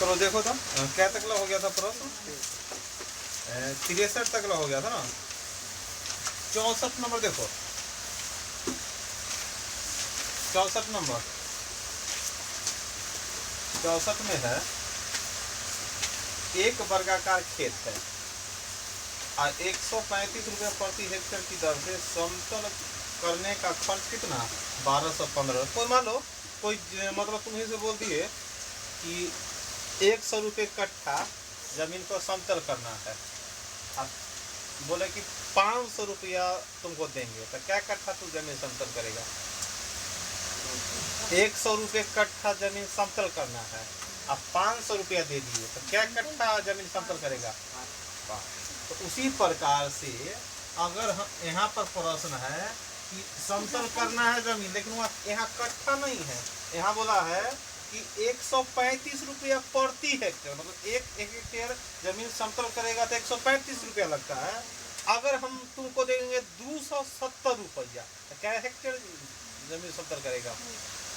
चलो देखो तो क्या तकला हो गया था प्रश्न, 63 तकला हो गया था ना। 64 नंबर देखो, 64 नंबर, 64 में है एक वर्गाकार खेत है और 135 रुपये प्रति हेक्टेयर की दर से समतल करने का खर्च कितना, 1215। कोई मान लो कोई मतलब तुम्हें से बोल दिए कि 100 रुपये कट्ठा जमीन को समतल करना है, आप बोले कि 500 रुपया तुमको देंगे, तो क्या कट्ठा तू जमीन समतल करेगा? 100 रुपये कट्ठा जमीन समतल करना है, आप 500 रुपया दे दिए, तो क्या कट्ठा जमीन समतल करेगा? तो उसी प्रकार से अगर हम यहाँ पर प्रश्न है कि समतल करना है जमीन, लेकिन वहाँ यहाँ कट्ठा नहीं है, यहाँ बोला है कि 135 रुपया प्रति हेक्टेयर, मतलब एक हेक्टेयर जमीन समतल करेगा तो 135 रुपया लगता है। अगर हम तुमको देंगे 270 रुपया, तो क्या हेक्टेयर जमीन समतल करेगा?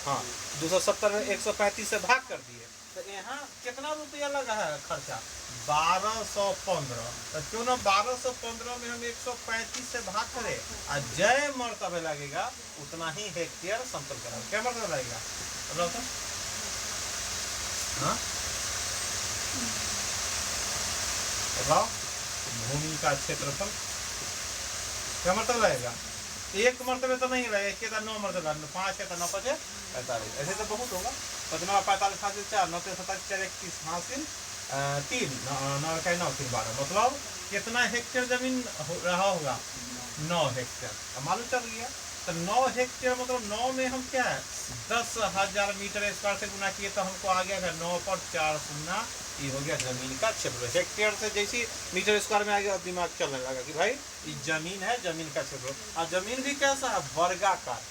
हाँ, 270 में 135 से भाग कर दिए, तो यहाँ कितना रुपया लगा है खर्चा? 1215। तो क्यों ना 1215 में हम 135 से भाग करें और जय मर्तबे लगेगा उतना ही हेक्टेयर समतल करेगा। क्या मर्तबा लगेगा? बताओ तो। हाँ बताओ, भूमि का क्षेत्रफल क्या मतलब लगेगा? एक मरतबे तो नहीं रहे, एक 9 मरतबा, 5 है तो 9 5 45, ऐसे तो बहुत होगा। 15 45 हासिल 4 9 27 4 31 हासिल 3 9 9 3 12, मतलब कितना हेक्टेयर जमीन रहा होगा? 9 हेक्टेयर। मालूम चल गया। तो 9 हेक्टेयर मतलब 9 में हम क्या है 10,000 मीटर स्क्वायर से गुना किए तो हमको आ गया 9 पर 4 शून्य, ये हो गया जमीन का क्षेत्र। हेक्टेयर से जैसी मीटर स्क्वायर में आ गया, दिमाग चलने लगा कि भाई ये जमीन है, जमीन का क्षेत्र। और जमीन भी कैसा है? वर्गाकार।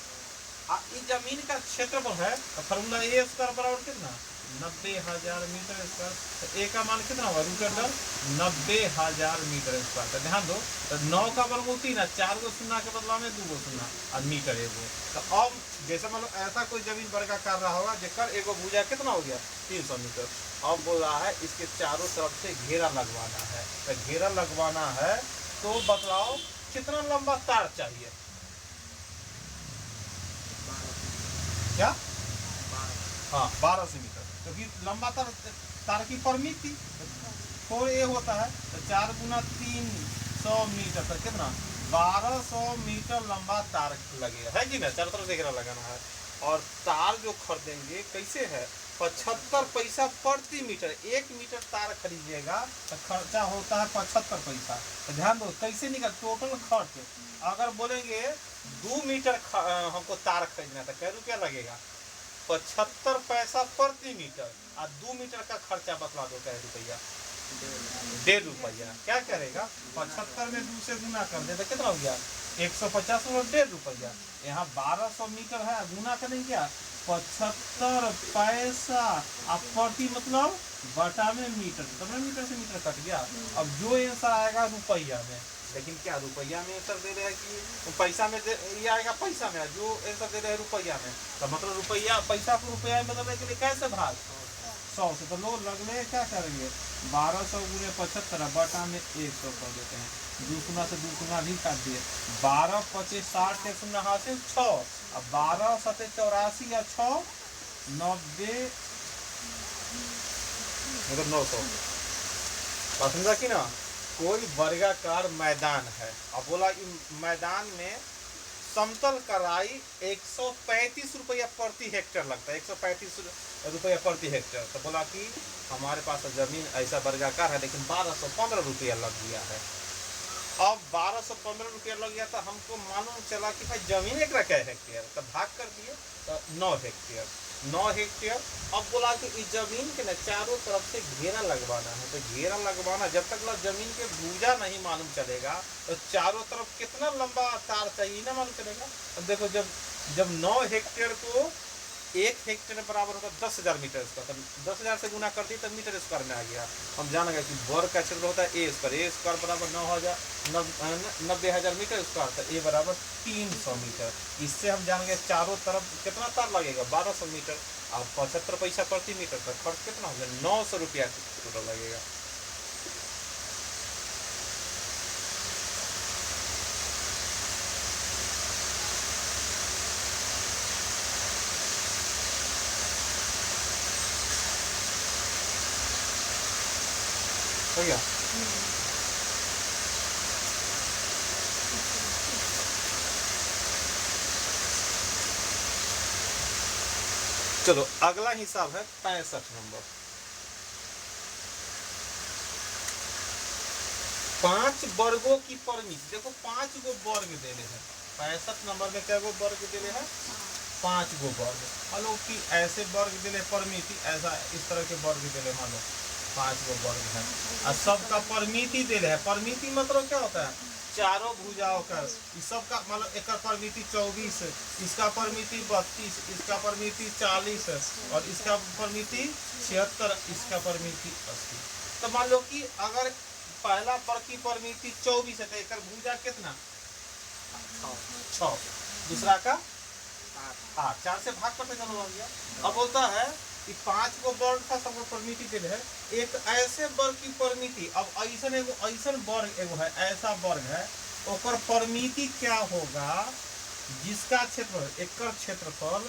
ये जमीन का क्षेत्रफल है, फॉर्मूला ए स्क्वायर बराबर कितना? 90,000 मीटर स्क्वायर। तो ए का मान कितना होगा? √10 90,000 मीटर स्क्वायर। तो ध्यान दो, तो 9 का वर्गमूल 3 है, 4 गो शून्य के बदला में 2 गो शून्य और मीटर एगो। तो अब जैसे मान लो ऐसा कोई जमीन वर्गाकार रहा होगा जेकर एगो भुजा कितना हो गया? 300 मीटर। अब बोल रहा है इसके चारों तरफ से घेरा लगवाना है। तो घेरा लगवाना है तो बतलाओ कितना लंबा तार चाहिए? क्या? हाँ, 1200 मीटर, क्योंकि लंबा तार की परिमित थी। तो ये होता है तो 4 गुना 300 मीटर, तो कितना? 1200 मीटर लंबा तार लगेगा, है कि ना? चारों तरफ से घेरा लगाना है। और तार जो खरीदेंगे कैसे है? 75 पैसा प्रति मीटर। 1 मीटर तार खरीदिएगा तो खर्चा होता है 75 पैसा। तो ध्यान दो कैसे निकल टोटल खर्च। अगर बोलेंगे 2 मीटर हमको तार खरीदना है तो क्या रुपया लगेगा? 75 पैसा प्रति मीटर। और 2 मीटर का खर्चा बतला दो क्या रुपया? 1.5 रुपया। क्या करेगा? 75 में 2 से गुना कर दे तो कितना हो गया? 150 और 1.5 रुपया। यहाँ 1200 मीटर है, गुना करेंगे क्या? 75 पैसा आप प्रति मतलब बटा में मीटर, तो मीटर से मीटर कट गया। अब जो आंसर आएगा रुपया में, लेकिन क्या रुपया में आंसर दे रहे हैं कि पैसा में ये आएगा? पैसा में जो आंसर दे रहे हैं रुपया में, तो मतलब रुपया पैसा को रुपया में बदलने के लिए कैसे भाग? 100 से। तो लोग लगने क्या करेंगे? 1200 गुने 75 बटा में 100 कर देते हैं। 2 शून्य से 2 शून्य भी काट दिए। 12 25 60 के शून्य हासिल 6। अब 12 7 84 या 6 90 मतलब 900। समझा कि ना? कोई वर्गाकार मैदान है, अब बोला मैदान में समतल कराई 135 रुपया प्रति हेक्टेयर लगता है, 135 रुपया प्रति हेक्टेयर। तो बोला कि हमारे पास जमीन ऐसा वर्गाकार है लेकिन 1215 रुपया लग गया है। अब 1215 रुपया लग गया तो हमको मालूम चला कि भाई जमीन एक क्या हेक्टेयर, तो भाग कर दिए तो 9 हेक्टेयर। 9 हेक्टेयर। अब बोला कि इस जमीन के ना चारों तरफ से घेरा लगवाना है। तो घेरा लगवाना जब तक जमीन के भुजा नहीं मालूम चलेगा तो चारों तरफ कितना लंबा तार चाहिए ना मालूम चलेगा। अब देखो जब 9 हेक्टेयर को 1 हेक्टेयर बराबर होगा 10,000 मीटर स्क्वायर। तो 10,000 से गुना कर दी तो मीटर स्क्वायर में आ गया। हम जान गए कि वर्ग का क्षेत्र होता है ए स्क्वायर बराबर 90,000 मीटर स्क्वायर। तो ए बराबर 300 मीटर। इससे हम जान गए चारों तरफ कितना तार लगेगा 1200 मीटर और 75 पैसा प्रति मीटर। का खर्च कितना हो गया 900 रुपया टोटल लगेगा। हो गया। चलो अगला हिसाब है 65 नंबर। 5 वर्गों की परिमिति। देखो 5 गो वर्ग देने हैं। 65 नंबर में क्या गो वर्ग देने हैं 5 गो वर्ग। मान लो कि ऐसे वर्ग दिले परिमिति, ऐसा इस तरह के वर्ग दिले, मान लो 5 गो वर्ग है और सबका परिमिति दिले है। परिमिति मतलब क्या होता है चारों भुजाओं का। इस सब का मतलब एक परिमिति 24, इसका परिमिति 32, इसका परिमिति 40 और इसका परिमिति 76, इसका परिमिति 80। तो मान लो कि अगर पहला वर्ग की परिमिति 24 है तो एक भुजा कितना 6, दूसरा का 8, 4 से भाग करते चलो आ गया। अब बोलता है कि 5 गो वर्ग का सबको परिमिति दिल है। एक ऐसे वर्ग की परिमिति, अब ऐसा वर्ग एगो है, ऐसा वर्ग है ओकर परिमिति क्या होगा जिसका क्षेत्रफल एकर क्षेत्रफल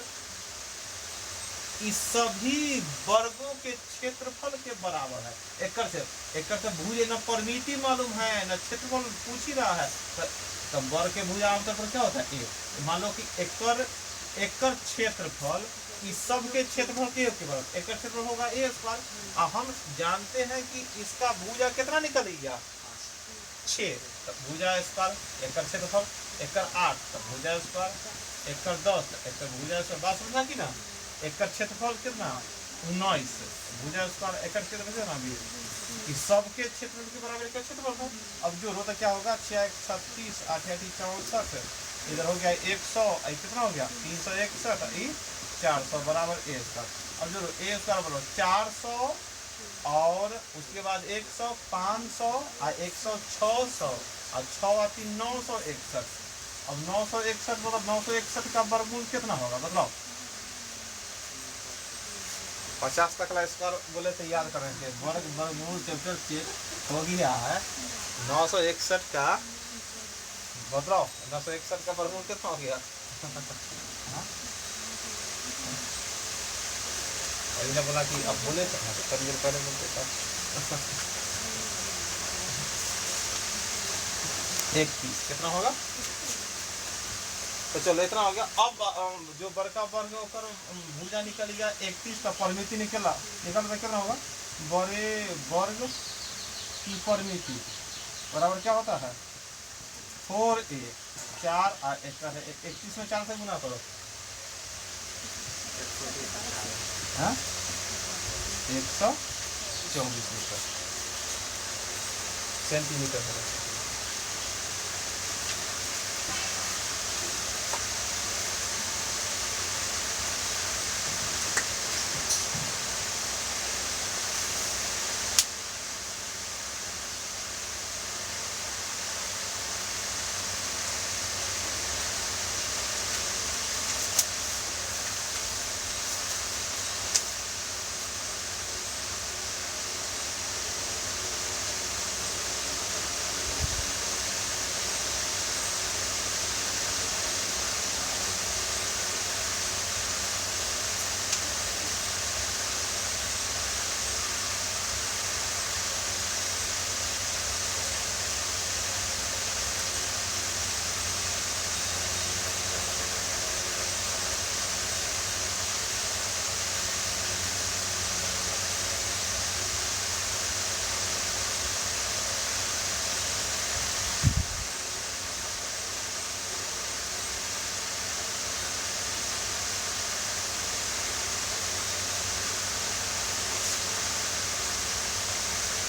इस सभी वर्गों के क्षेत्रफल के बराबर है। एकर से भुज न परिमिति मालूम है न क्षेत्रफल पूछ ही रहा है। तो वर्ग के भुजा आमतौर पर क्या होता है ए। मान लो कि एकर क्षेत्रफल इस सब के क्षेत्रफल के बराबर। एकर क्षेत्रफल होगा ए स्क्वायर और हम जानते हैं कि इसका भुजा कितना निकलेगा 6। तो भुजा स्क्वायर एकर क्षेत्रफल एकर 8 तो भुजा स्क्वायर एकर 10 एकर भुजा स्क्वायर। बात समझा कि ना। एकर क्षेत्रफल कितना 19 भुजा स्क्वायर एकर क्षेत्रफल कितना 20। इस सब के क्षेत्रफल के बराबर एकर क्षेत्रफल है। अब जो होता क्या होगा 6 36 8 64, इधर हो गया 100, कितना हो गया 361, 400 बराबर ए स्क्वायर। अब जो ए स्क्वायर बराबर 400 और उसके बाद 100 500 और 100 600 और 6 और 3 961। अब 961 मतलब 961 का वर्गमूल कितना होगा बताओ। 50 तक ला स्क्वायर बोले तो याद करेंगे। वर्गमूल चैप्टर हो गया है 961 का बताओ। 961 का वर्गमूल कितना हो गया ने बोला कि अब बोले तो देर पहले मिलते था 31 कितना होगा। तो चलो इतना हो गया। अब जो वर्ग का वर्ग होकर भुजा निकल गया 31 का परिमिति निकल कितना होगा बड़े वर्ग की परिमिति बराबर क्या होता है 4a 4 और 31 में 4 से गुना करो 124 मीटर सेंटीमीटर है।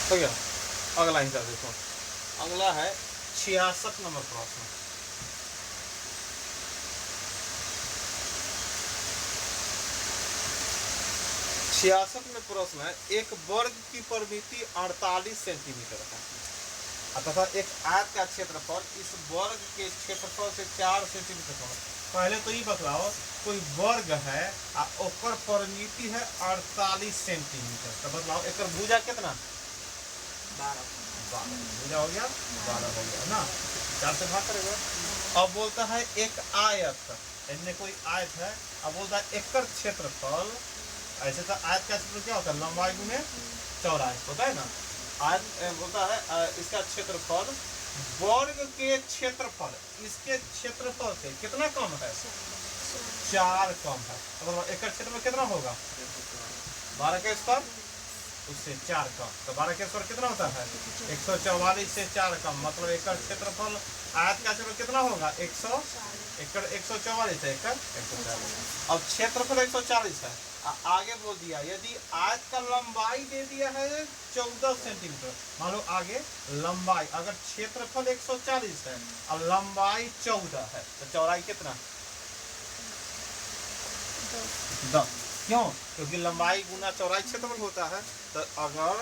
हो गया। अगला हिसाब देखो। अगला है 66 नंबर प्रश्न। 66 में प्रश्न है, एक वर्ग की परिमिति 48 सेंटीमीटर है तथा एक आयत का क्षेत्रफल इस वर्ग के क्षेत्रफल से 4 सेंटीमीटर कम। पहले तो ये बतलाओ, कोई वर्ग है और परिमिति है 48 सेंटीमीटर, तो बतलाओ एक भुजा कितना? 12 भुजा हो गया, 12 हो गया ना, 4 से भाग करेगा। अब बोलता है एक आयत, इनमें कोई आयत है, अब बोलता है एकड़ क्षेत्रफल, ऐसे तो आयत का क्षेत्रफल क्या होता है? लंबाई गुने चौड़ाई होता है ना। आयत बोलता है इसका क्षेत्रफल वर्ग के क्षेत्रफल इसके क्षेत्रफल से कितना कम है? 4 कम है। तो एकड़ क्षेत्रफल कितना होगा? 12 के स्क्वायर उससे 4 कम, तो 12 के स्क्वायर कितना होता है? 144 से 4 कम, मतलब एकड़ क्षेत्रफल आयत का क्षेत्रफल कितना होगा? 100 एकड़ 144 है, एकड़ 140। अब क्षेत्रफल 140 है, आगे बोल दिया यदि आयत का लंबाई दे दिया है 14 सेंटीमीटर, मान लो आगे लंबाई, अगर क्षेत्रफल 140 है और लंबाई 14 है तो चौड़ाई कितना? 10। क्यों? क्योंकि लंबाई गुना चौड़ाई क्षेत्रफल होता है। तो अगर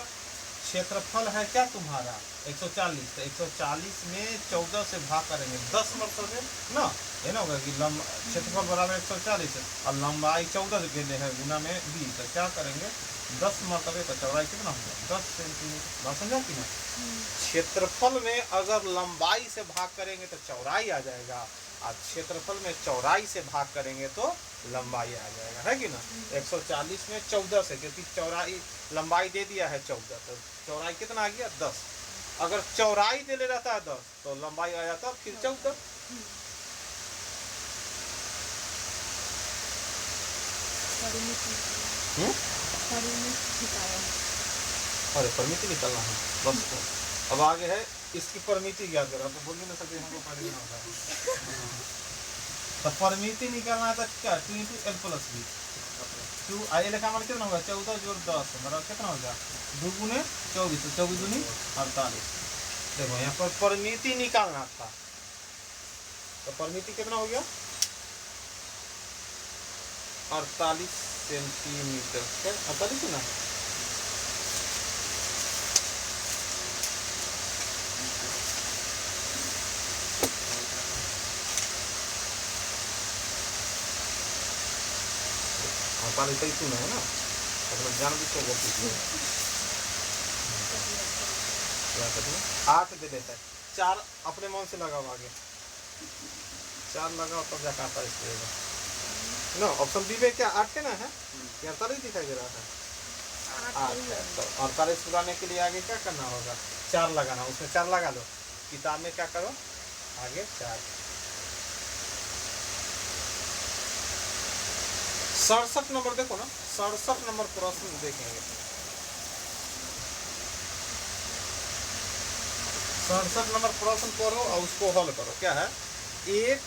क्षेत्रफल है क्या तुम्हारा 140, तो 140 में 14 से भाग करेंगे 10 मरतबे ना, है ना, होगा कि क्षेत्रफल बराबर 140 है और लंबाई 14 के लिए है, गुना में 20, तो क्या करेंगे 10 मरतबे, तो चौड़ाई कितना होगा? 10 सेंटीमीटर। बात समझा कि ना? क्षेत्रफल में अगर लंबाई से भाग करेंगे तो चौड़ाई आ जाएगा, और क्षेत्रफल में चौड़ाई से भाग करेंगे तो लंबाई आ जाएगा, है कि ना। 140 में 14 से, क्योंकि चौड़ाई लंबाई दे दिया है 14, तो चौड़ाई कितना आ गया? 10। अगर चौड़ाई दे ले रहता है 10 तो लंबाई आ जाता फिर 14। अरे परिमिति निकालना है बस। अब आगे है इसकी परिमिति ज्ञात करो, तो बोल भी ना सकते हमको परिमिति होता है। तो परिमिति निकालना है तो क्या 2 × L + B 2 आई लिखा मतलब कितना होगा? 14 जोड़ 10 मतलब कितना होगा? 2 × 24, तो 24 दूनी 48। देखो यहाँ पर परिमिति निकालना था, तो परिमिति कितना हो गया? 48 सेंटीमीटर। क्या 48 है ना? पानी सही सुना है ना, मतलब जान भी तो गलती की है। 8 दे देता है, 4 अपने मन से लगाओ, आगे 4 लगाओ तब जाकर 48 देगा ना। ऑप्शन बी में क्या 8 के ना है? 48 दिखाई दे रहा है, 8 है। तो 48 लगाने के लिए आगे क्या करना होगा? 4 लगाना, उसमें 4 लगा लो, किताब में क्या करो आगे 4। 67 नंबर देखो ना, 67 नंबर प्रश्न देखेंगे। 67 नंबर प्रश्न पढ़ो और उसको हल करो। क्या है? एक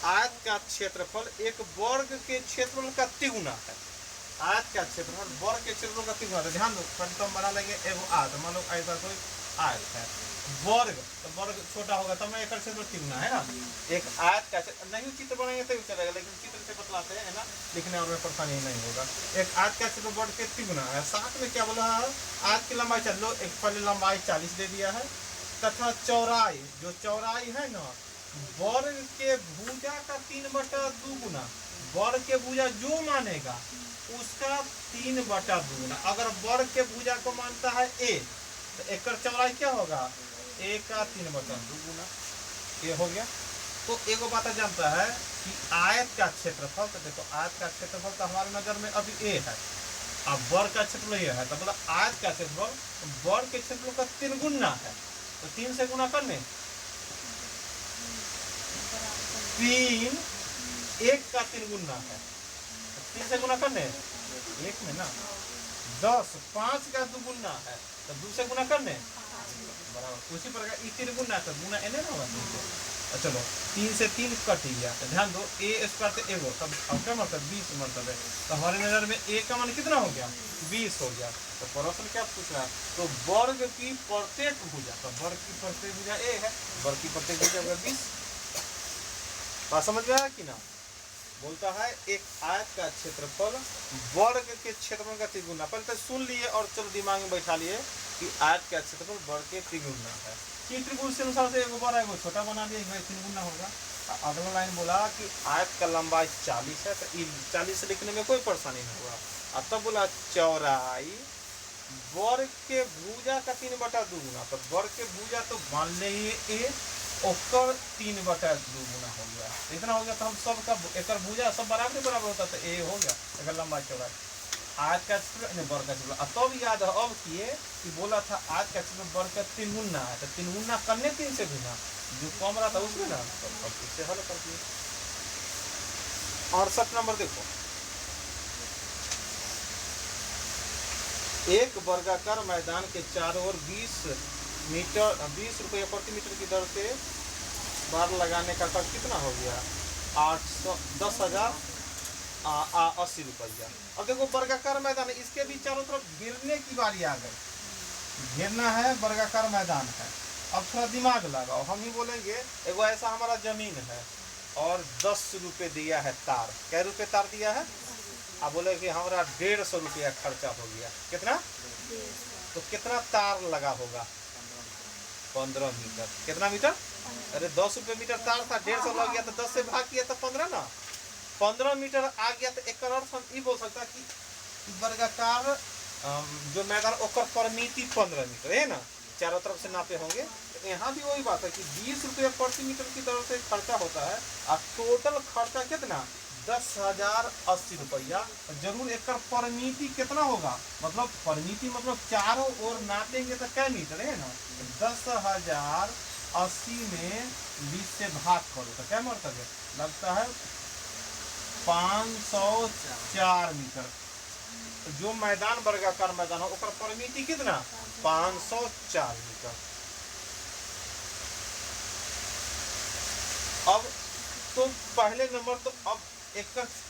आयत का क्षेत्रफल एक वर्ग के क्षेत्रफल का तिगुना है। आयत का क्षेत्रफल वर्ग के क्षेत्रफल का तिगुना है। ध्यान दो, तो हम बना लेंगे एगो आयत, मान लो ऐसा कोई आयत है, वर्ग, तो वर्ग छोटा होगा तब मैं एकड़ क्षेत्रफल तिगुना है ना। एक आयत का नहीं चित्र बनाएंगे तो चलेगा, लेकिन चित्र से बतलाते हैं ना, लिखने और में परेशानी नहीं होगा। एक आयत का क्षेत्रफल वर्ग के तिगुना है। साथ में क्या बोला है? आयत की लंबाई चलो, एक पहले लंबाई 40 दे दिया है, तथा चौड़ाई, जो चौड़ाई है ना वर्ग के भुजा का 3/2 गुना, वर्ग के भुजा जो मानेगा उसका 3/2 गुना। अगर वर्ग के भुजा को मानता है a, तो एकड़ चौड़ाई क्या होगा? a का 3/2 गुना। ये हो गया। तो एगो बात जानता है कि आयत का क्षेत्रफल, तो देखो आयत का क्षेत्रफल तो हमारे नजर में अभी a है, अब वर्ग का क्षेत्रफल ये है, तो मतलब आयत का क्षेत्रफल वर्ग के क्षेत्रफल का 3 गुना है, तो 3 से गुना करने 3 1 का 3 गुना है, 3 से गुना करने 1 में ना, 10 5 का 2 गुना है, तो 2 से गुना करने बराबर। उसी प्रकार 3 गुना है तो गुना एने ना होगा। चलो 3 से 3 कट गया, तो ध्यान दो a स्क्वायर से एगो, तब क्या मतलब 20 मरतबे, तो हमारे नजर में a का मान कितना हो गया? 20 हो गया। तो प्रश्न क्या पूछ रहा है? तो वर्ग की प्रत्येक भुजा, तो वर्ग की प्रत्येक भुजा a है, वर्ग की प्रत्येक भुजा 20। बात समझ में आया कि ना? बोलता है एक आयत का क्षेत्रफल वर्ग के क्षेत्रफल का त्रिगुना। पहले तो सुन लिए और चलो दिमाग में बैठा लिए कि आयत का क्षेत्रफल वर्ग के त्रिगुना है। कि त्रिभुज से अनुसार से एगो बड़ा एगो छोटा बना दिया, त्रिगुना होगा। अगला लाइन बोला कि आयत का लंबाई 40 है, तो 40 लिखने में कोई परेशानी नहीं हुआ। और तब बोला चौड़ाई वर्ग के भुजा का 3/2 गुना, तो वर्ग के भुजा तो मान लिए ओकर 3/2 गुना हो गया, इतना हो गया। तो हम सब का एक भुजा सब बराबर होता, तो ए हो गया एक लंबा चौड़ाई। आज का वर्ग का क्षेत्रफल। तब याद है अब किए कि बोला था आज का क्षेत्रफल वर्ग का 3 गुना है, तो 3 गुना करने 3 से गुना, जो कम रहा था उसमें ना, तो अब इससे हल कर दिए। 68 नंबर देखो, एक वर्गाकार मैदान के चारों ओर 20 रुपये प्रति मीटर की दर से बार लगाने का खर्च कितना हो गया? 10,080 रुपया। अब देखो वर्गाकार मैदान है, इसके भी चारों तरफ घेरने की बारी आ गई। घेरना है, वर्गाकार मैदान है। अब थोड़ा दिमाग लगाओ, हम ही बोलेंगे एगो ऐसा हमारा जमीन है और 10 रुपये दिया है तार। क्या रुपये तार दिया है? आप बोले कि हमारा 150 रुपया खर्चा हो गया। कितना? तो कितना तार लगा होगा? 15 मीटर। कितना मीटर? अरे 10 रुपये मीटर तार था, 150 लग गया, तो 10 से भाग किया तो 15 ना। 15 मीटर आ गया, तो एक अर्थ हम ये बोल सकता कि वर्गाकार जो मैदान ओकर परिमिति 15 मीटर है ना, चारों तरफ से नापे होंगे। तो यहाँ भी वही बात है कि 20 रुपये प्रति मीटर की दर से खर्चा होता है, और टोटल खर्चा कितना? 10,080 रुपया। जरूर एक परिमिति कितना होगा, मतलब परिमिति मतलब चारों ओर नापेंगे तो क्या मीटर है ना, 10,080 में 20 से भाग करो तो क्या मतलब है? लगता है 504 मीटर। जो मैदान वर्गाकार मैदान हो ओकर परिमिति कितना? 504 मीटर। अब तो पहले नंबर तो अब एक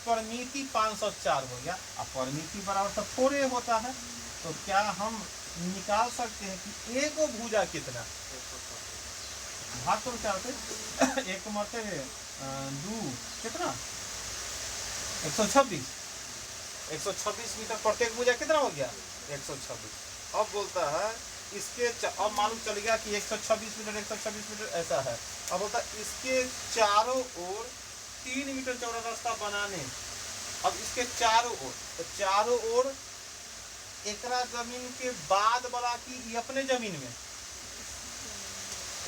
परिमिति 504 हो गया, अब परिमिति बराबर तो 4 होता है, तो क्या हम निकाल सकते हैं कि एक भुजा कितना? भाग तो चाहते एक मरते है 2 कितना? 126 मीटर प्रत्येक भुजा कितना हो गया? 126। अब बोलता है इसके अब मालूम चल गया कि 126 मीटर ऐसा है। अब बोलता है इसके चारों ओर 3 मीटर चौड़ा रास्ता बनाने। अब इसके चारों ओर, तो चारों ओर एकरा जमीन के बाद वाला की अपने जमीन में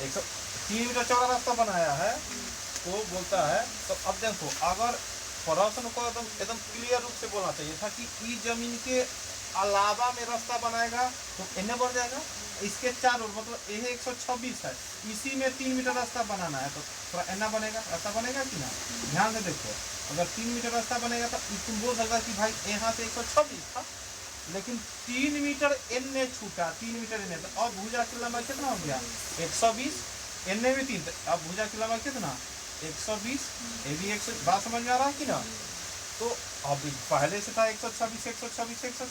3 मीटर चौड़ा रास्ता बनाया है, तो बोलता है तो अब देखो अगर प्रश्न को एकदम क्लियर रूप से बोलना चाहिए था कि ई जमीन के अलावा में रास्ता बनाएगा तो इन्हें बढ़ जाएगा। इसके चारों मतलब यह 126 है, इसी में 3 मीटर रास्ता बनाना है, तो थोड़ा एना बनेगा, रास्ता बनेगा कि ना? ध्यान से देखो, अगर 3 मीटर रास्ता बनेगा तो तुम बोल सकता कि भाई यहाँ से 126 था, लेकिन 3 मीटर एन छूटा, 3 मीटर एन, तो अब भुजा की लंबाई कितना हो गया? 120, एन में 3, अब भुजा की लंबाई कितना? 120। ये भी 100, बात समझ में आ रहा है कि ना? तो अब पहले से था 126।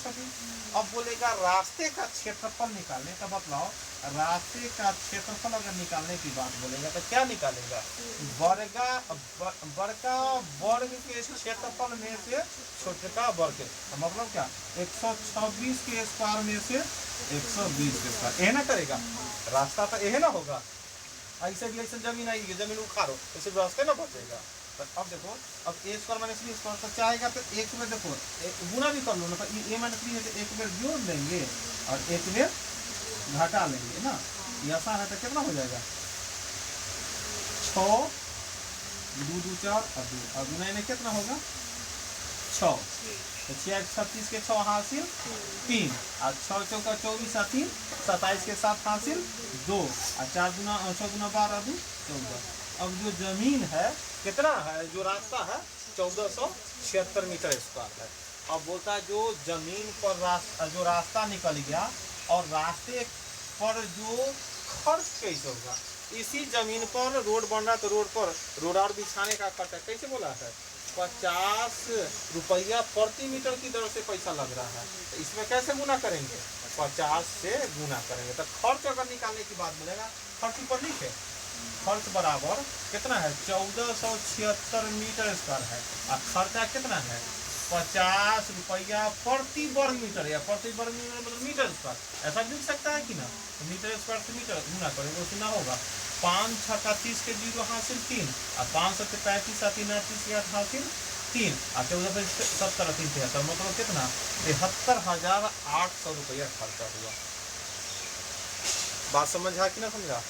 अब बोलेगा रास्ते का क्षेत्रफल निकालने का, बतलाओ रास्ते का क्षेत्रफल अगर निकालने की बात बोलेगा तो क्या निकालेगा? बड़का वर्ग के क्षेत्रफल में से छोटा वर्ग, मतलब क्या? 126 के स्क्वायर में से 120 के स्क्वायर, ये ना करेगा। रास्ता तो यही ना होगा। ऐसे भी ऐसे जमीन आएगी, जमीन उखाड़ो, ऐसे रास्ते ना बचेगा। तो अब देखो, अब ए स्क्वायर माइनस बी स्क्वायर तो चाहेगा तो एक में देखो गुना भी कर लो ना, तो ए माइनस बी है तो एक बेर जोड़ देंगे और एक बेर घटा लेंगे ना, ये आसान है। तो कितना हो जाएगा? 6 2 2 4 और 2 और गुना में कितना होगा? 6, तो 6 36 के 6 हासिल 3 और 6 चौका 24 और 3 27 के 7 हासिल 2 और 4 गुना 6 गुना 12 2 14। अब जो जमीन है कितना है, जो रास्ता है 1476 मीटर स्क्वायर है। अब बोलता है जो जमीन पर जो रास्ता निकल गया और रास्ते पर जो खर्च कैसे होगा? इसी जमीन पर रोड बन रहा है, तो रोड पर रोड और बिछाने का खर्चा कैसे बोला है? 50 रुपया प्रति मीटर की दर से पैसा लग रहा है, तो इसमें कैसे गुना करेंगे? 50 से गुना करेंगे। तो खर्च अगर निकालने की बात बोलेगा, खर्च ऊपर लिखे खर्च बराबर कितना है 1476 मीटर स्क्वायर है और खर्चा कितना है 50 रुपया प्रति वर्ग मीटर या प्रति वर्ग मीटर मतलब मीटर स्क्वायर ऐसा लिख सकता है कि ना तो मीटर स्क्वायर से मीटर गुना करेंगे सुना होगा 5 6 का 30 के जीरो हासिल 3 और 5 7 35 3 38 के 8 हासिल 3 और 14 पे 70 3 73 मतलब कितना 73,800 रुपया खर्चा हुआ। बात समझा कि ना समझा?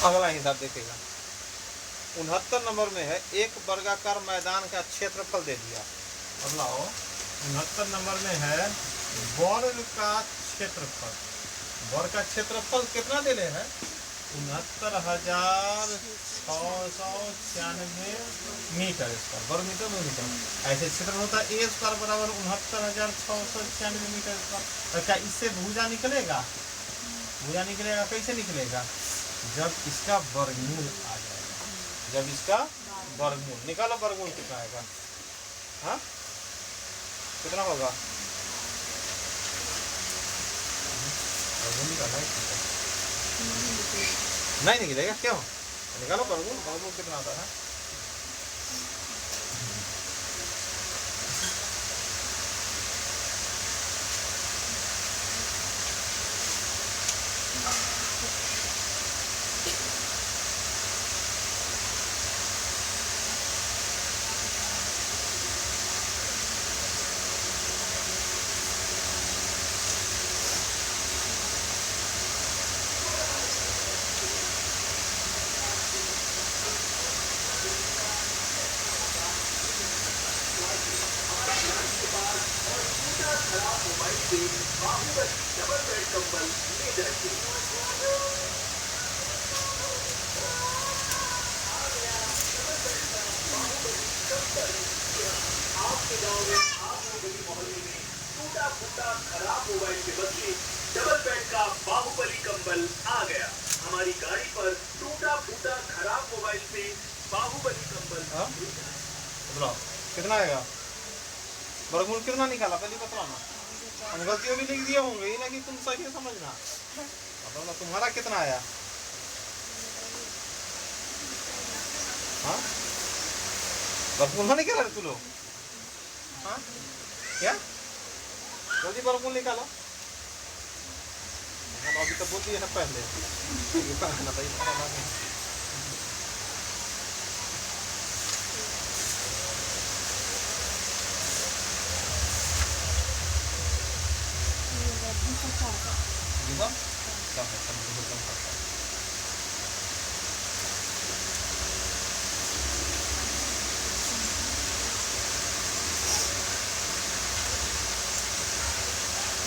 अगला हिसाब देखेगा 69 नंबर में है एक वर्गाकार मैदान का क्षेत्रफल दे दिया। अगला 69 नंबर में है वर्ग का क्षेत्रफल। वर्ग का क्षेत्रफल कितना दे रहे हैं 69,696 मीटर स्क्वायर वर्ग मीटर वर्ग मीटर। ऐसे क्षेत्र होता है ए स्क्वायर बराबर 69,696 मीटर स्क्वायर। तो क्या इससे भुजा निकलेगा? भुजा निकलेगा कैसे निकलेगा जब इसका वर्गमूल आ जाएगा। जब इसका वर्गमूल निकालो वर्गमूल कितना आएगा हाँ कितना होगा वर्गमूल निकालना है नहीं निकलेगा क्यों निकालो वर्गमूल वर्गमूल कितना आता है खराब मोबाइल के बदले डबल बेड का बाहुबली कंबल आ गया। हमारी गाड़ी पर टूटा फूटा खराब मोबाइल पे बाहुबली कंबल। कितना आएगा वर्गमूल कितना निकाला पहले बताना। हम गलतियों भी लिख दिए होंगे ना कि तुम सही समझना। अब तुम्हारा कितना आया हाँ वर्गमूल निकाला तू लोग हाँ क्या जल्दी वर्गमूल निकालो। हम अभी तो बोल दिए ना पहले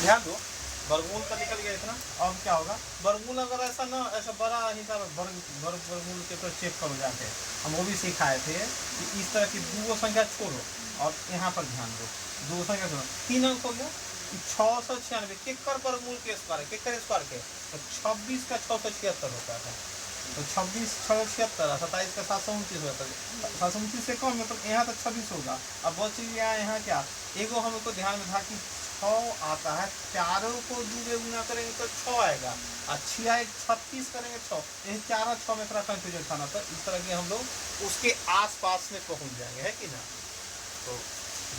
ध्यान दो वर्गमूल का निकल गया इतना। अब क्या होगा वर्गमूल अगर ऐसा ना ऐसा बड़ा हिसाब वर्गमूल के तो चेक करो जाके। हम वो भी सिखाए थे कि इस तरह की दो संख्या छोड़ो और यहाँ पर ध्यान दो दो संख्या छोड़ो 3 अंक हो गया 696 केकर वर्गमूल के स्क्वायर केकर स्क्वायर के तो 26 का 676 होता है। तो 26 676 27 का 729 होता है 729 से कम मतलब यहाँ तक 26 होगा। अब बच गया यहाँ क्या एगो हमको ध्यान में था कि 6 आता है, चारों को 2 में गुना करेंगे तो 6 आएगा, और 6 36 करेंगे 6, यही 4 और 6 में थोड़ा कंफ्यूजन था ना, तो इस तरह के हम लोग उसके आसपास में पहुंच जाएंगे, है कि ना। तो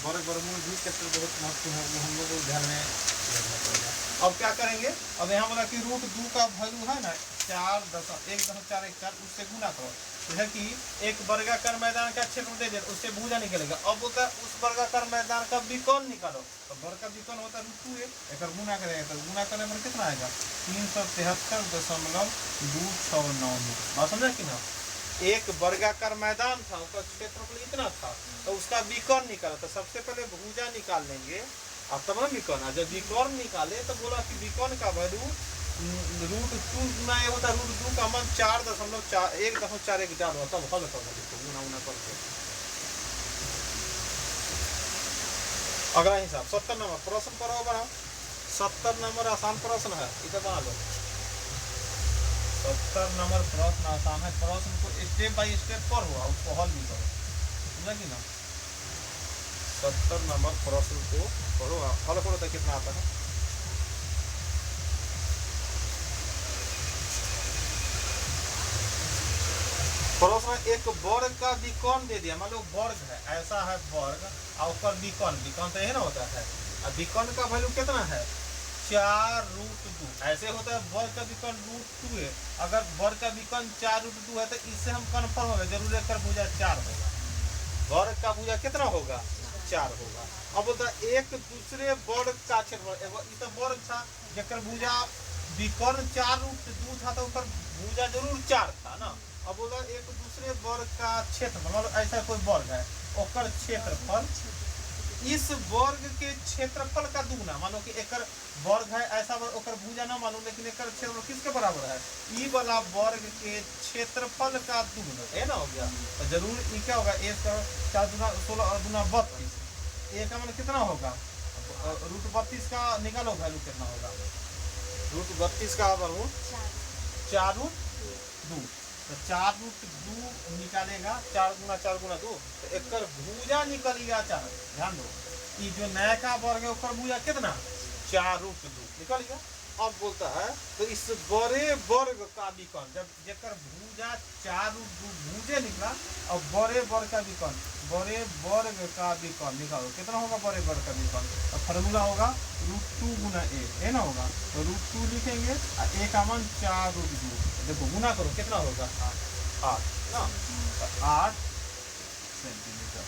वर्ग वर्गमूल भी चैप्टर बहुत महत्वपूर्ण है, वो हम लोग को ध्यान में रखना पड़ेगा। अब क्या करेंगे, अब यहाँ बोला कि रूट 2 का वैल्यू है ना 4.1.414, उससे गुना करो, तो है कि एक वर्गाकार मैदान का क्षेत्र दे दे, उससे भुजा निकलेगा। अब बोलता है उस वर्गाकार मैदान का विकर्ण निकालो, तो वर्ग का विकर्ण होता है रूट 2a, एक गुना करेगा तो गुना करने पर कितना आएगा 373.269 मीटर। बात समझा कि ना। एक वर्गाकार मैदान था, उसका क्षेत्रफल इतना था, तो उसका विकर्ण निकाला, तो सबसे पहले भुजा निकाल लेंगे, अब तब ना विकर्ण। जब विकर्ण निकाले तो बोला कि विकर्ण का वैल्यू रूट 2 गुना ये होता है, रूट 2 का मान 4.141 डालो, तब हल कर दो गुना गुना करके। अगला हिसाब 70 नंबर प्रश्न पर बनाओ। 70 नंबर आसान प्रश्न है, इधर बना लो। 70 नंबर प्रश्न आसान है, प्रश्न को स्टेप बाय स्टेप पढ़ो, उसको हल भी करो, समझा कि ना। 70 नंबर प्रश्न को पढ़ो, हल करो तो कितना आता है। प्रश्न एक वर्ग का विकर्ण दे दिया, मान लो वर्ग है, ऐसा है वर्ग और ऊपर विकर्ण, विकर्ण तो यही ना होता है, और विकर्ण का वैल्यू कितना है 4√2, ऐसे होता है वर्ग का विकर्ण √2 है। अगर वर्ग का विकर्ण 4√2 है तो इससे हम कन्फर्म होगा जरूर लेकर भुजा 4 होगा, वर्ग का भुजा कितना होगा 4 होगा। अब बोलता है एक दूसरे वर्ग का क्षेत्रफल, वर्ग था जकर भुजा विकर्ण 4√2 था तो ऊपर भुजा जरूर 4 था ना। अब बोला एक दूसरे वर्ग का क्षेत्रफल, मतलब ऐसा कोई वर्ग है, ओकर क्षेत्रफल इस वर्ग के क्षेत्रफल का दुगुना, मानो कि एक वर्ग है ऐसा वर्ग, ओकर भुजा ना मालूम, लेकिन एक क्षेत्रफल किसके बराबर है, ई वाला वर्ग के क्षेत्रफल का दुगुना, है ना, हो गया। तो जरूर ई क्या होगा, 4 दूना 16 और दूना 32, ए का मान कितना होगा, √32 का निकालो वैल्यू कितना होगा, √32 का वैल्यू 4√2, तो 4√2 निकालेगा, 4 गुना 2 तो एक भुजा निकलेगा 4। ध्यान दो, ये जो नया का वर्ग है ऊपर भुजा कितना 4√2 निकल गया। अब बोलता है तो इस बड़े वर्ग का विकर्ण, जब जेकर भुजा 4√2 भुजे निकला, और बड़े वर्ग का विकर्ण, बड़े वर्ग का विकर्ण निकालो कितना होगा, बड़े वर्ग का विकर्ण, तो फार्मूला होगा √2 गुना a, है ना होगा, तो √2 लिखेंगे और a का मान 4√2, देखो गुना करो कितना होगा 8 ना, तो 8 सेंटीमीटर।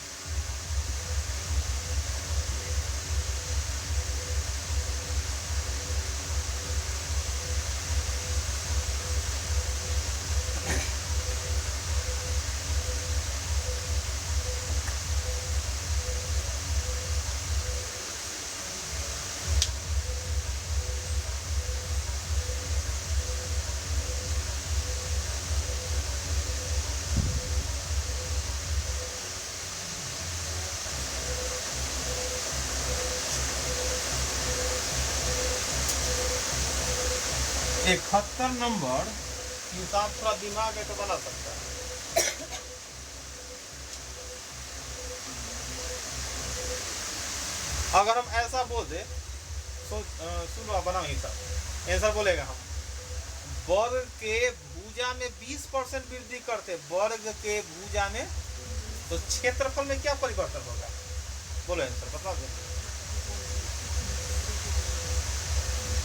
एक 71 नंबर हिसाब थोड़ा दिमाग है तो बना सकता है। अगर हम ऐसा बोल दे, सुनो बनाओ हिसाब, आंसर बोलेगा हम वर्ग के भुजा में 20% वृद्धि करते, वर्ग के भुजा में, तो क्षेत्रफल में क्या परिवर्तन होगा, बोलो आंसर बता दो।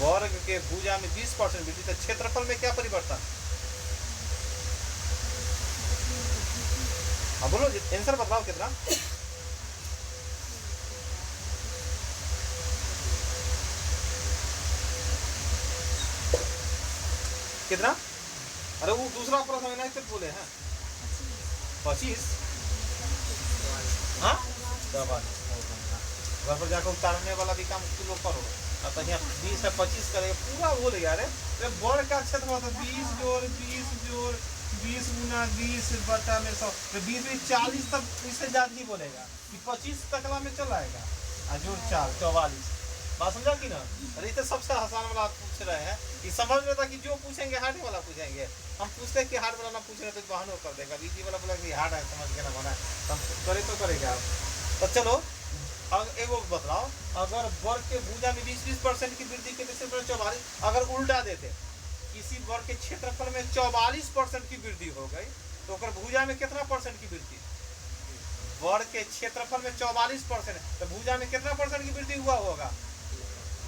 वर्ग के भुजा में 20% वृद्धि, तो क्षेत्रफल में क्या परिवर्तन, हाँ बोलो आंसर बताओ कितना, कितना, अरे वो दूसरा प्रश्न नहीं तो बोले हैं 25, हाँ घर पर जाकर उतारने वाला भी काम तुम लोग करो, तो यहाँ 20 है 25 करेगा पूरा बोल गया। अरे वर्ग का क्षेत्र होता है 20 जोड़ 20 गुना 20 बटा में 100, तो 20 में 40 तक, इससे ज्यादा ही बोलेगा कि 25 तकला में चल आएगा, जोड़ 4 44। बात समझा कि ना। अरे तो सबसे आसान वाला आप पूछ रहे हैं, कि समझ में था कि जो पूछेंगे हार्ड वाला पूछेंगे, हम पूछते कि हार्ड वाला ना पूछ रहे तो बहाना कर देगा, इजी वाला बोला कि हार्ड है समझ के ना बना, हम करे तो करेगा। तो चलो अगर एगो बतलाओ, अगर वर्ग के भुजा में 20% की वृद्धि के 44, अगर उल्टा देते किसी वर्ग के क्षेत्रफल में 44% की वृद्धि हो गई तो अगर भुजा में कितना परसेंट की वृद्धि? वर्ग के क्षेत्रफल में 44% तो भुजा में कितना परसेंट की वृद्धि हुआ होगा?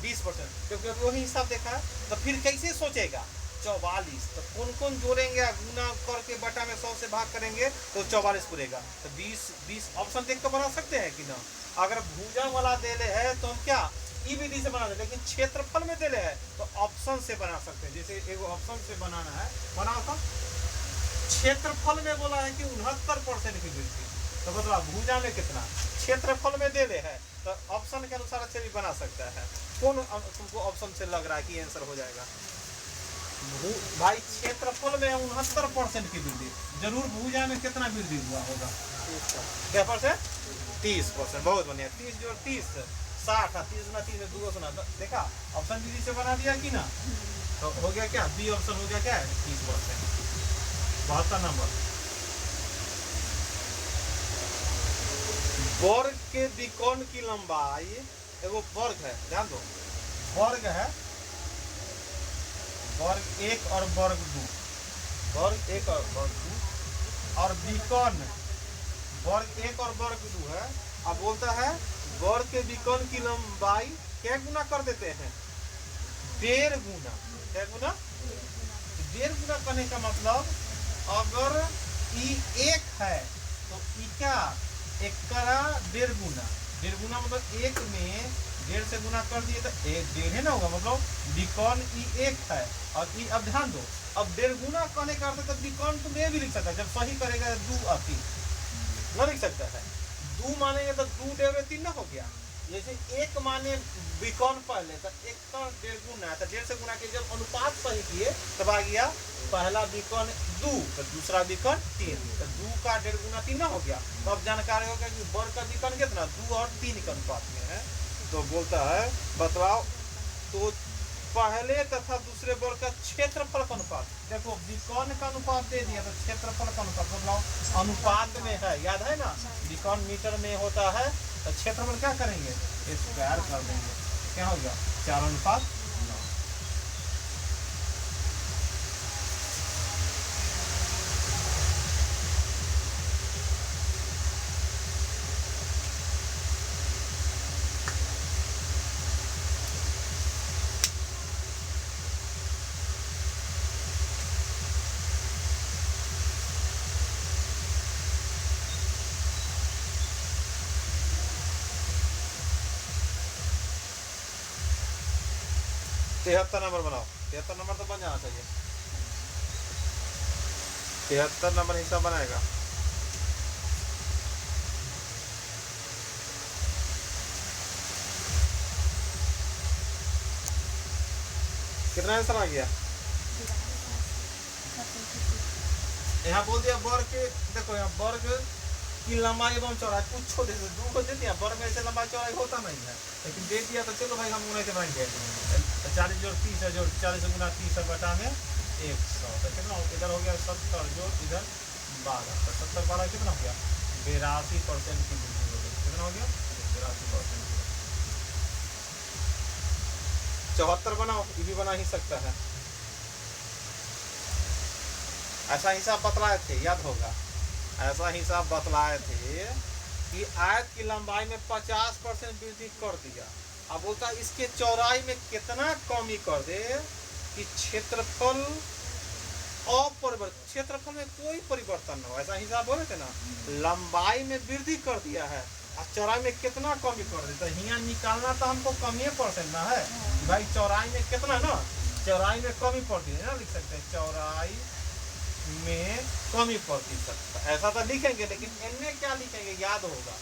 20%, क्योंकि वही हिसाब देखा है। तो फिर कैसे सोचेगा 44, तो कौन कौन जोड़ेंगे, गुना करके बटा में 100 से भाग करेंगे तो 44 पूरेगा। तो 20 ऑप्शन देख कर बना सकते हैं कि ना। अगर भुजा वाला देले है तो हम क्या ई विधि से बना दे, लेकिन क्षेत्रफल में देले है तो ऑप्शन से बना सकते हैं। जैसे एगो ऑप्शन से बनाना है, बनाओ तो क्षेत्रफल में बोला है कि 69% की वृद्धि, तो बतला भुजा में कितना, क्षेत्रफल में देले है तो ऑप्शन के अनुसार अच्छे भी बना सकता है। कौन तुमको ऑप्शन से लग रहा है कि आंसर हो जाएगा? भाई क्षेत्रफल में 69% की वृद्धि, जरूर भुजा में कितना वृद्धि हुआ होगा? क्या परसेंट? 30%। बहुत बढ़िया। 30 जोड़ 30 60, 30 गुना 30 में 2 सुना, देखा ऑप्शन विधि से बना दिया कि ना। तो हो गया क्या, बी ऑप्शन हो गया क्या है 30%। 72 नंबर, वर्ग के विकर्ण की लंबाई, एगो वर्ग है, ध्यान दो, वर्ग है, वर्ग 1 और वर्ग 2, वर्ग 1 और वर्ग 2, और विकर्ण वर्ग 1 और वर्ग 2 है। अब बोलता है वर्ग के विकर्ण की लंबाई क्या गुना कर देते हैं? 1.5 गुना। क्या गुना? 1.5 गुना करने का मतलब अगर ई 1 है तो ई क्या 1 करा 1.5 गुना, 1.5 गुना मतलब 1 में 1.5 से गुना कर दिए तो 1.5 ना होगा, मतलब विकर्ण ई 1 है और ई, अब ध्यान दो, अब 1.5 गुना करने का अर्थ तो विकर्ण तुम ये भी लिख सकता है, जब सही करेगा 2 और 3 न लिख सकता है। 2 मानेंगे तो 2 डेढ़ 3 ना हो गया। जैसे 1 माने विकर्ण पहले तो 1 का 1.5 गुना है, तो 1.5 से गुना के जब अनुपात सही किए तब आ गया पहला विकर्ण 2 तो दूसरा विकर्ण 3, तो 2 का 1.5 गुना 3 ना हो गया। तो अब जानकारी हो गया कि वर्ग का विकर्ण कितना 2 और 3 के अनुपात में है। तो बोलता है बतलाओ तो पहले तथा दूसरे वर्ग का क्षेत्रफल का अनुपात, देखो विकर्ण का अनुपात दे दिया तो क्षेत्रफल का अनुपात मतलब अनुपात में है, याद है ना, विकर्ण मीटर में होता है तो क्षेत्रफल क्या करेंगे स्क्वायर कर देंगे, क्या हो गया 4:9। तिहत्तर नंबर बनाओ, 73 नंबर तो बन जाना चाहिए। 73 नंबर हिसाब बनाएगा। कितना आंसर आ गया? यहाँ बोल दिया वर्ग के, देखो यहाँ वर्ग की लंबाई एवं चौड़ाई कुछ छोटे से 2 को दे दिया, वर्ग में ऐसे लंबाई चौड़ाई होता नहीं है, लेकिन दे दिया तो चलो भाई हम उन्हें के बनाएंगे। 40 जोड़ 30 है, जोड़ 40 गुना 30 है बटा में 100, तो कितना इधर हो गया 70, जोड़ इधर 12, तो 70 12 कितना हो गया 82% की वृद्धि हो गई। कितना हो गया 82%। 74 बनाओ, ये भी बना ही सकता है। ऐसा हिसाब बतलाए थे, याद होगा, ऐसा हिसाब बतलाए थे कि आयत की लंबाई में 50% वृद्धि कर दिया। अब बोलता है इसके चौड़ाई में कितना कमी कर दे कि क्षेत्रफल अपरिवर्तित, क्षेत्रफल में कोई परिवर्तन न हो, ऐसा हिसाब बोले थे ना। लंबाई में वृद्धि कर दिया है और चौड़ाई में कितना कमी कर दे, तो यहाँ निकालना तो हमको कमी परसेंट ना है भाई, चौड़ाई में कितना ना, चौड़ाई में कमी पड़ती है ना, लिख सकते हैं चौड़ाई में कमी प्रतिशत, ऐसा तो लिखेंगे, लेकिन इनमें क्या लिखेंगे याद होगा,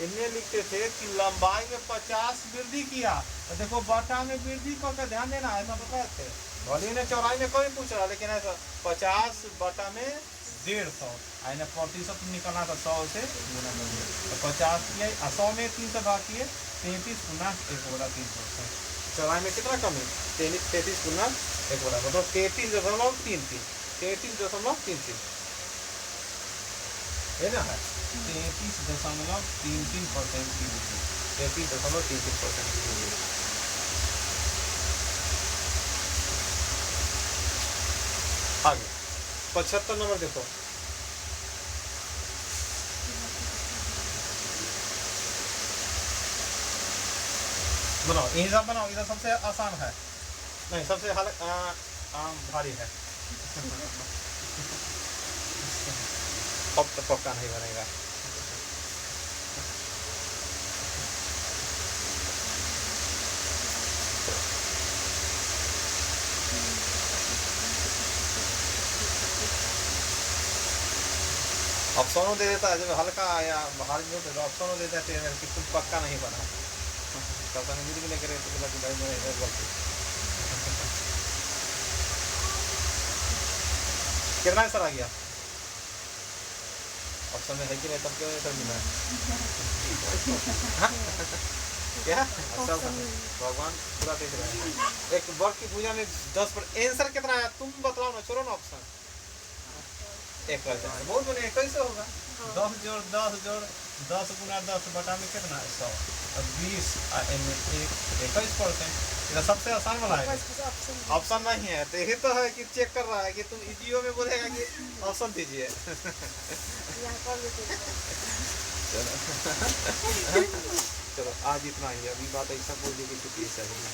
इनमें लिखते थे कि लंबाई में 50 वृद्धि किया, तो देखो बटा में वृद्धि करके ध्यान देना, ऐसा बताए थे, भले ने चौड़ाई में कमी पूछ रहा, लेकिन ऐसा 50 बटा में 150, आने प्रतिशत निकलना था 100 से गुना कर दिया, तो 50 किया 100 में 3 से भाग किए 33 गुना 1/3%। चौड़ाई में कितना कमी 33 गुना 1/, मतलब 33.33, 33.33 है ना, है 33.33% की वृद्धि। 33.33%। आगे 75 नंबर देखो। बनाओ, ये हिसाब बनाओ, इधर सबसे आसान है, नहीं सबसे भारी है। अब तो पक्का नहीं बनेगा। ऑप्शनों दे देता है, जब हल्का या भारी हो तो ऑप्शनों दे देते हैं कि तुम पक्का नहीं बना। पता नहीं भी नहीं करे तो बोला कि भाई मैंने इधर गलती। कितना आंसर आ गया? ऑप्शन में है कि नहीं तब क्यों आंसर मिला? क्या? अच्छा भगवान पूरा देख रहे हैं। एक वर्ग की भुजा में 10 पर आंसर कितना है तुम बताओ ना, छोड़ो ना ऑप्शन। एक कर जाए बहुत बने, कैसे होगा? 10 जोड़ 10 जोड़ 10 गुना 10 बटा में कितना है? 100 और 20 21%। ये सबसे आसान वाला है। ऑप्शन नहीं है तो यही तो है कि चेक कर रहा है कि तुम इजियो में बोलेगा कि ऑप्शन दीजिए। चलो आज इतना ही, अभी बात ऐसा बोल दी कि छुट्टी चाहिए।